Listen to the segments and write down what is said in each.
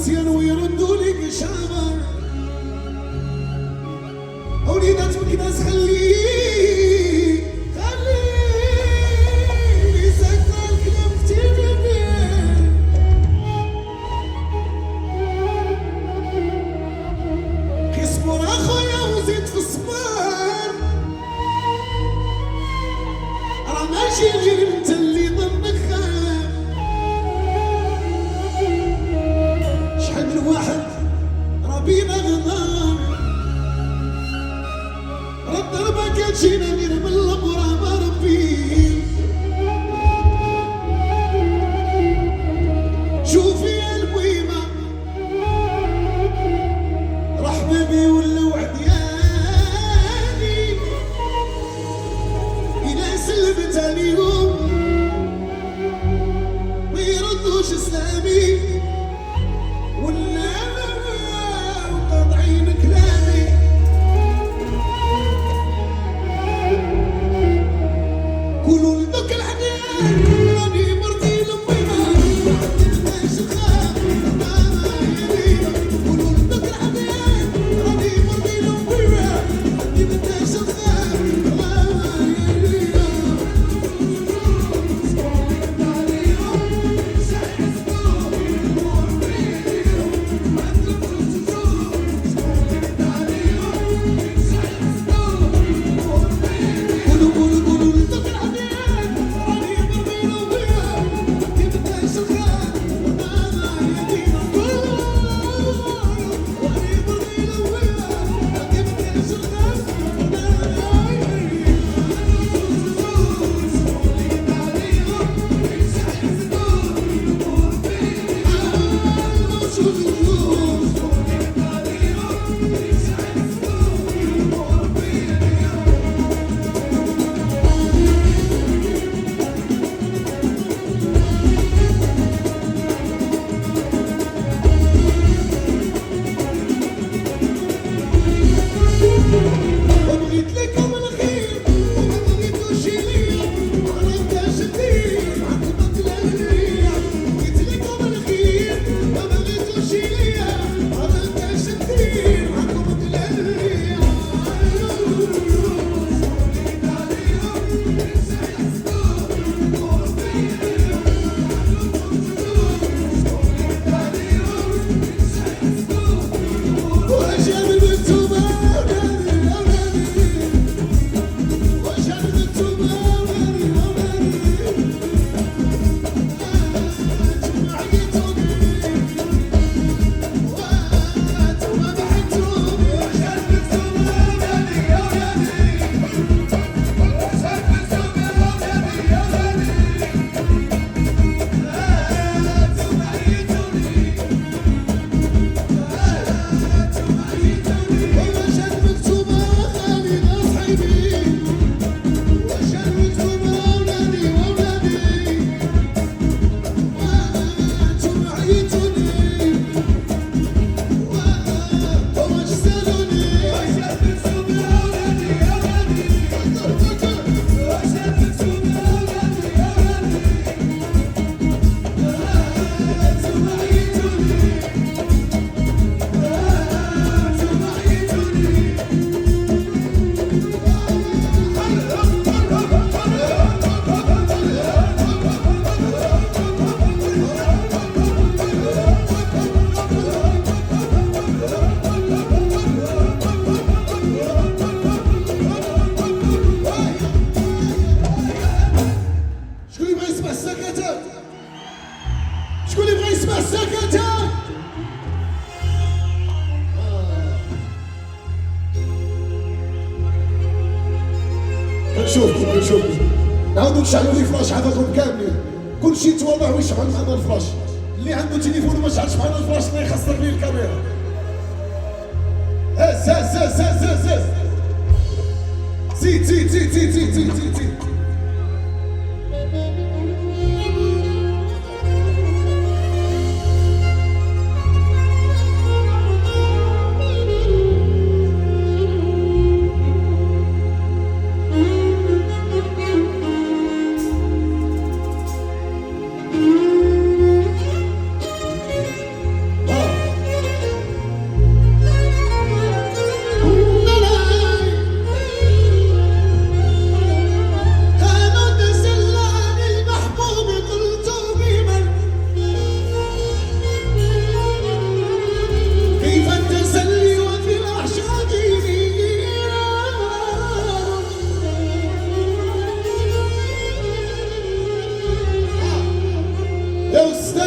مزيان ويردوا لك شامر وليدات مكناس خلي ساكنة الكلام كتير كيصبر اخويا وزيد في الصبر راه ماشي غير انت اللي ضمك خاف شحال من واحد راه بينا غدار راه الضربة كتجينا غير من الغرام ربي شوفي يا المهمة راه حبابي ولاو عدياني إلا سلمت عليهم ما يردوش سلامي ولاو قاطعين كلامي قولوا لذوك العديان راني مرضي لميمة مابقيتش نخاف ماما يدينا قولوا لذوك العديان راني مرضي لميمة مابقيتش نخاف ماما يدينا قولوا لذوك العديان راني مرضي لميمة مابقيتش نخاف ماما يدينا راني مرضي لميمة مابقيتش نخاف وبغيت لكم الخير وما بغيتوش ليا وانا مبقاش ندير عندكم الدلالية بغيت لكم الخير ما بغيتوش ليا وانا مبقاش ندير عندكم الدلالية وجاب البنتومة وجاب البنتومة انتم عيطوني وانتم بحنتوني وجاب البنتومة يا ولادي وجاب البنتومة يا ولادي انتم عيطوني وجاب البنتومة خالينا صحيبي وجاب البنتومة ولادي وانتم عيطوني وواش سالوني وجاب البنتومة ولادي وجاب البنتومة ولادي انتم عيطوني شكون يبغى يسمع السكتات؟ شكون يبغى يسمع السكتات؟ نشوفكم نعاودو نشعلوا لي فلاش عافاكم كاملين كلشي يتواضع ويشعل معنا الفلاش اللي عنده تليفون وما شعلش معنا الفلاش الله يخسر ليه الكاميرا هز هز هز هز هز هز زيد زيد زيد زيد زيد زيد زيد زيد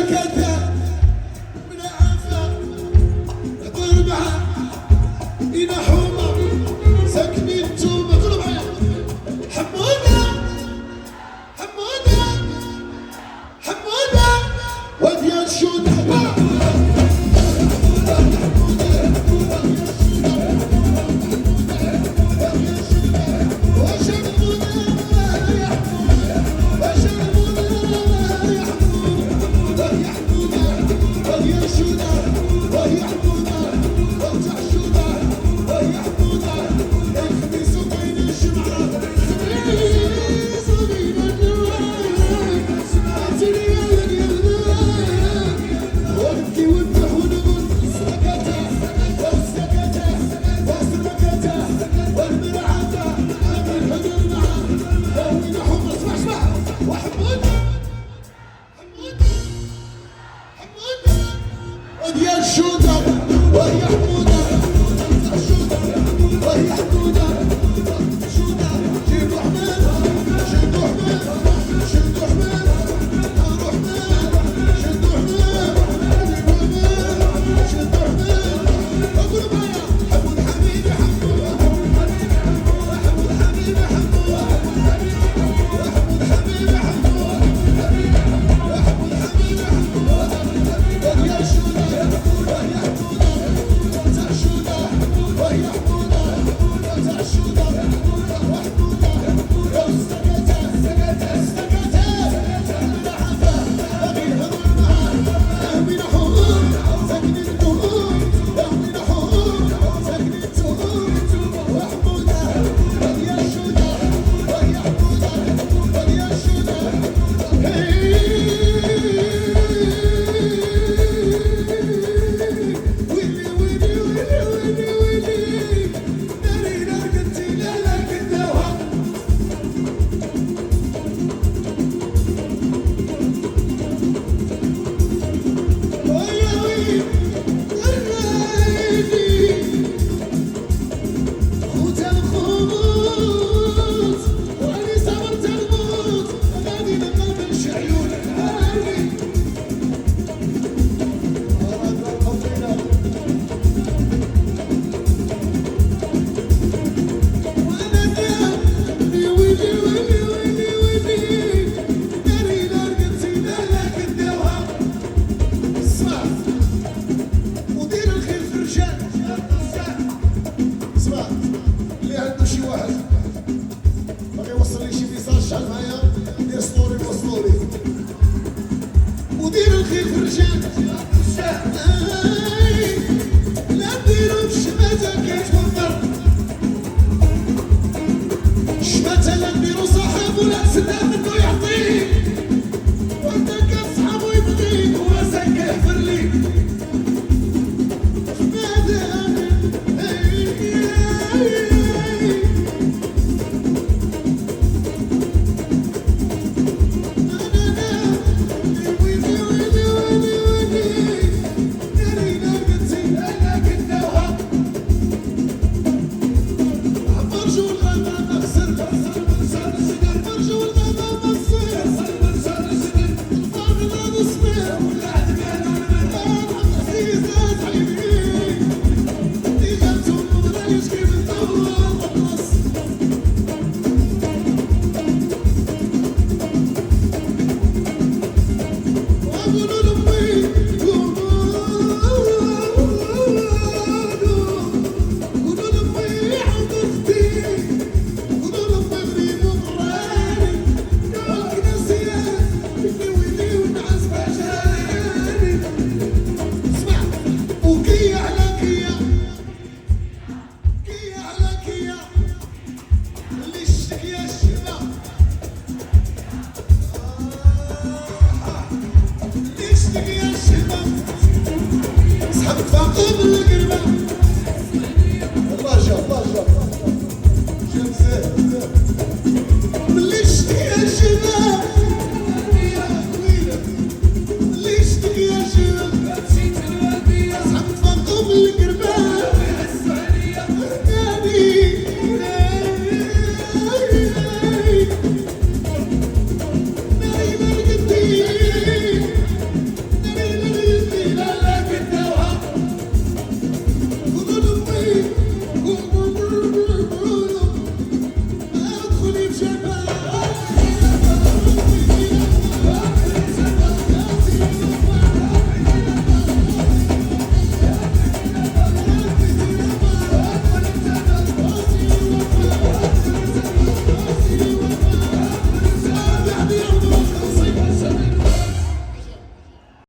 سكتة من عفا اطير معاه إلى حومة ساكنين توبة قولوا معايا حمودة حمودة حمودة وديال شودة وديال شودة وهي حمودة وهي حمودة شودة جيبوا حماد شدوا حماد شدوا حماد ناروا حماد شدوا حماد جيبوا حماد شدوا حماد قولوا معايا حمود حبيبي حمود حمود حبيبي حمود حمود حبيبي حمود حمود حبيبي حمود وديال شودة وهي حمودة تاع شودة وهي حمودة تاع شودة وحمودة يا سكتة سكتة سكتة من عفا باغي نهضر معاه من حور ساكنين الدهور من حور ساكنين الدهور وحمودة وديال شودة وهي حمودة وديال شودة ويلي ويلي ويلي ويلي ويلي ناري نار قلتي لا لا كداوها ويا ويلي ويلي خوت الخوت واني صبرت الموت غادي نقلب الشعيون هاني وانا داوي ويلي ويلي ويلي ويلي ناري نار قلتي لا لا كداوها اسمع ودير الخير في الرجال اسمع اللي عنده شي واحد باغي يوصل لي شي ميساج شحال معايا دير ستوري وصلولي ودير الخير في الرجال لا نديرو بشماتة كيتوفر شماتة لا نديرو صاحب ولا نسنى منو يعطيك وانت كتصحابو يبغيك هو ساك يحفر ليك اسحب فاقم القربة